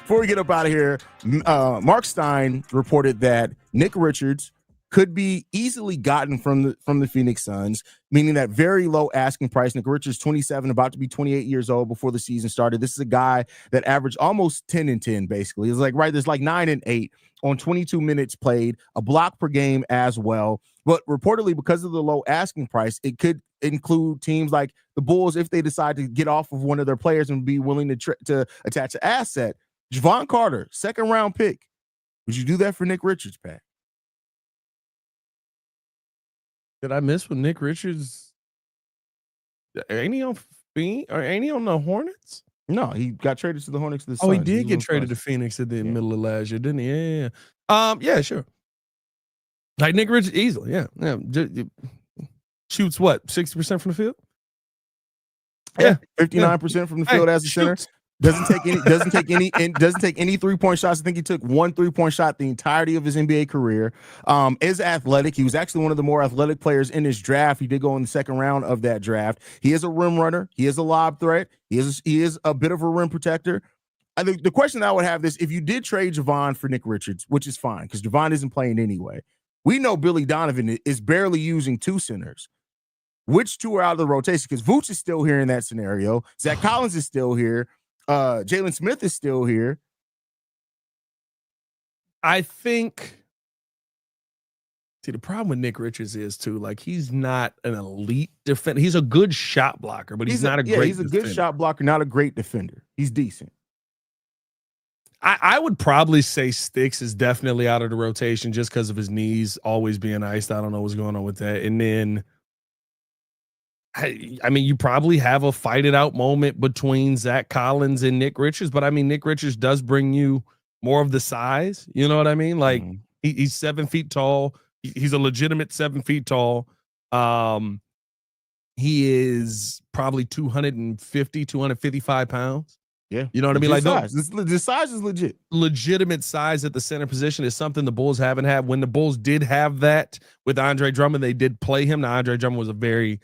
before we get up out of here, Mark Stein reported that Nick Richards could be easily gotten from the Phoenix Suns, meaning that very low asking price. Nick Richards, 27, about to be 28 years old before the season started. This is a guy that averaged almost 10 and 10, basically. It's like, right, there's like 9 and 8 on 22 minutes played, a block per game as well. But reportedly, because of the low asking price, it could include teams like the Bulls if they decide to get off of one of their players and be willing to attach an asset. Javon Carter, second round pick. Would you do that for Nick Richards, Pat? Did I miss with Nick Richards? Ain't he on the Hornets? No, he got traded to the Hornets. Oh, he did get traded to Phoenix at the middle of last year, didn't he? Yeah. Yeah, sure. Like Nick Richards, easily, yeah. Shoots what, 60% from the field? Yeah, 59% from the field as a center. Doesn't take any 3-point shots. I think he took 1 3-point shot the entirety of his NBA career. Is athletic. He was actually one of the more athletic players in this draft. He did go in the second round of that draft. He is a rim runner. He is a lob threat. He is a bit of a rim protector. I think the question I would have is if you did trade Javon for Nick Richards, which is fine because Javon isn't playing anyway. We know Billy Donovan is barely using 2 centers. Which 2 are out of the rotation? Because Vooch is still here in that scenario. Zach Collins is still here. Jalen Smith is still here. I think. See, the problem with Nick Richards is too, like he's not an elite defender. He's a good shot blocker, but he's not a great. He's a good shot blocker, not a great defender. He's decent. I would probably say Sticks is definitely out of the rotation just because of his knees always being iced. I don't know what's going on with that. And then, I mean, you probably have a fight it out moment between Zach Collins and Nick Richards, but I mean, Nick Richards does bring you more of the size. You know what I mean? Like he's 7 feet tall. He's a legitimate 7 feet tall. He is probably 255 pounds. Yeah. You know what I mean? Like the size is legit. Legitimate size at the center position is something the Bulls haven't had. When the Bulls did have that with Andre Drummond, they did play him. Now, Andre Drummond was a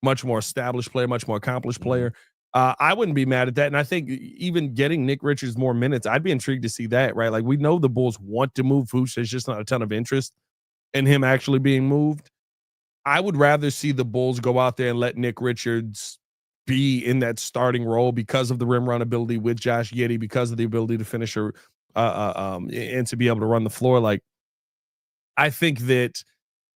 much more established player, much more accomplished player. I wouldn't be mad at that. And I think even getting Nick Richards more minutes, I'd be intrigued to see that, right? Like we know the Bulls want to move Vooch. There's just not a ton of interest in him actually being moved. I would rather see the Bulls go out there and let Nick Richards be in that starting role because of the rim run ability with Josh Giddey, because of the ability to finish and to be able to run the floor. Like, I think that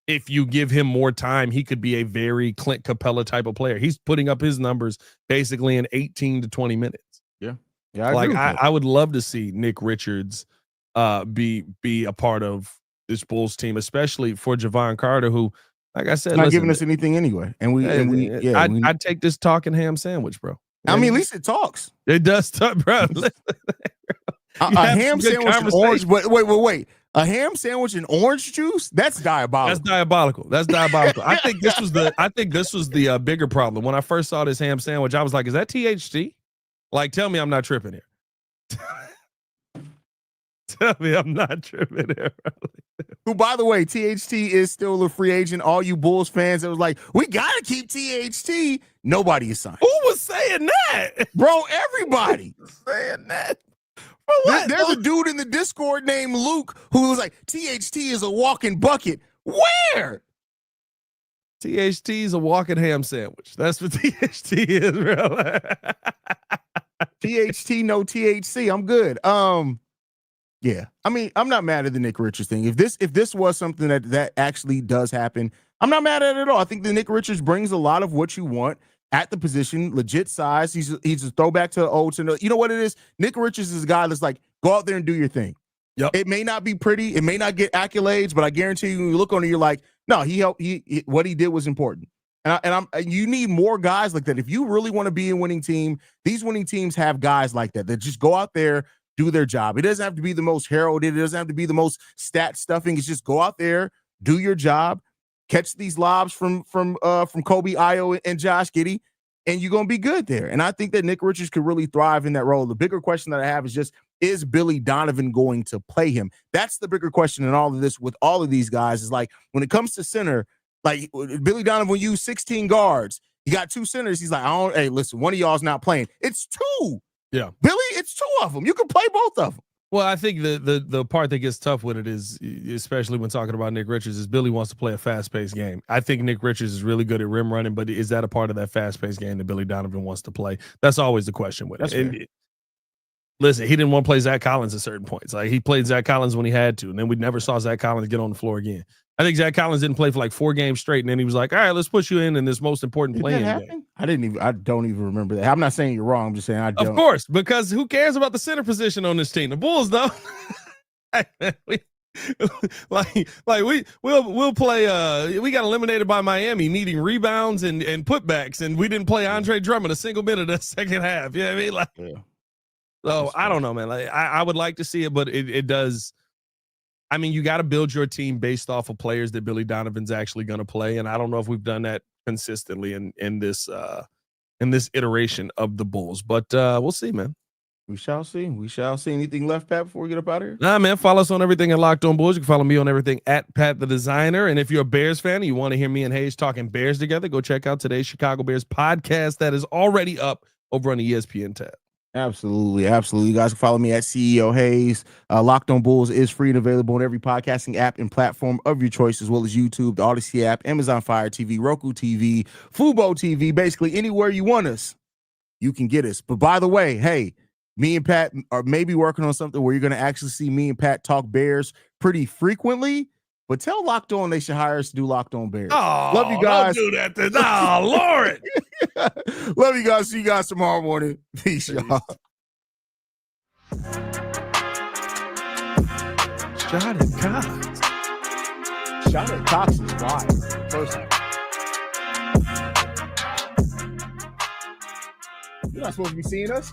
if you give him more time, he could be a very Clint Capella type of player. He's putting up his numbers basically in 18 to 20 minutes. Yeah. I would love to see Nick Richards be a part of this Bulls team, especially for Javon Carter, who, like I said, not giving us anything anyway. I'd take this talking ham sandwich, bro. I mean, at least it talks. It does talk, bro. A ham sandwich and orange. Wait. A ham sandwich and orange juice? That's diabolical. That's diabolical. I think this was the bigger problem. When I first saw this ham sandwich, I was like, is that THC? Like, tell me I'm not tripping here. Tell me I'm not tripping here. Who, by the way, THT is still a free agent. All you Bulls fans that was like, we got to keep THT. Nobody is signed. Who was saying that? Bro, everybody. saying that. There's a dude in the Discord named Luke who was like, THT is a walking bucket. Where? THT is a walking ham sandwich. That's what THT is, bro. THT, no THC. I'm good. Yeah. I mean, I'm not mad at the Nick Richards thing. If this was something that actually does happen, I'm not mad at it at all. I think the Nick Richards brings a lot of what you want at the position, legit size. He's a throwback to the old. You know what it is? Nick Richards is a guy that's like, go out there and do your thing. Yep. It may not be pretty. It may not get accolades, but I guarantee you, when you look on it, you're like, no, he helped. What he did was important. And you need more guys like that. If you really want to be a winning team, these winning teams have guys like that just go out there, do their job. It doesn't have to be the most heralded. It doesn't have to be the most stat stuffing. It's just go out there, do your job, catch these lobs from Kobe, Ayo, and Josh Giddey, and you're going to be good there. And I think that Nick Richards could really thrive in that role. The bigger question that I have is just, is Billy Donovan going to play him? That's the bigger question in all of this with all of these guys is like, when it comes to center, like Billy Donovan used 16 guards. He got 2 centers. He's like, hey, listen, one of y'all's not playing. It's 2. Yeah. Billy, it's 2 of them. You can play both of them. Well, I think the part that gets tough with it is, especially when talking about Nick Richards, is Billy wants to play a fast-paced game. I think Nick Richards is really good at rim running, but is that a part of that fast-paced game that Billy Donovan wants to play? That's always the question with it. And listen, he didn't want to play Zach Collins at certain points. Like, he played Zach Collins when he had to, and then we never saw Zach Collins get on the floor again. I think Zach Collins didn't play for like 4 games straight, and then he was like, all right, let's put you in this most important playing game. I don't even remember that. I'm not saying you're wrong. I'm just saying I don't. Of course, because who cares about the center position on this team? The Bulls, though. we'll play. We got eliminated by Miami, needing rebounds and putbacks, and we didn't play Andre Drummond a single minute of the second half. You know what I mean? Like, yeah. So I don't know, man. Like, I would like to see it, but it does. I mean, you got to build your team based off of players that Billy Donovan's actually going to play, and I don't know if we've done that consistently in this iteration of the Bulls. But we'll see, man. We shall see. We shall see. Anything left, Pat, before we get up out of here? Nah, man. Follow us on everything at Locked On Bulls. You can follow me on everything at Pat the Designer. And if you're a Bears fan and you want to hear me and Hayes talking Bears together, go check out today's Chicago Bears podcast that is already up over on the ESPN tab. Absolutely. You guys can follow me at CEO Hayes. Locked On Bulls is free and available on every podcasting app and platform of your choice, as well as YouTube, the Odyssey app, Amazon Fire TV, Roku TV, Fubo TV, basically anywhere you want us, you can get us. But by the way, hey, me and Pat are maybe working on something where you're going to actually see me and Pat talk Bears pretty frequently. But tell Locked On they should hire us to do Locked On Bears. Oh, love you guys. Don't do that then. Oh, Lord. Love you guys. See you guys tomorrow morning. Peace, y'all. Charlotte Cox. Charlotte Cox is wild. Personally. You're not supposed to be seeing us.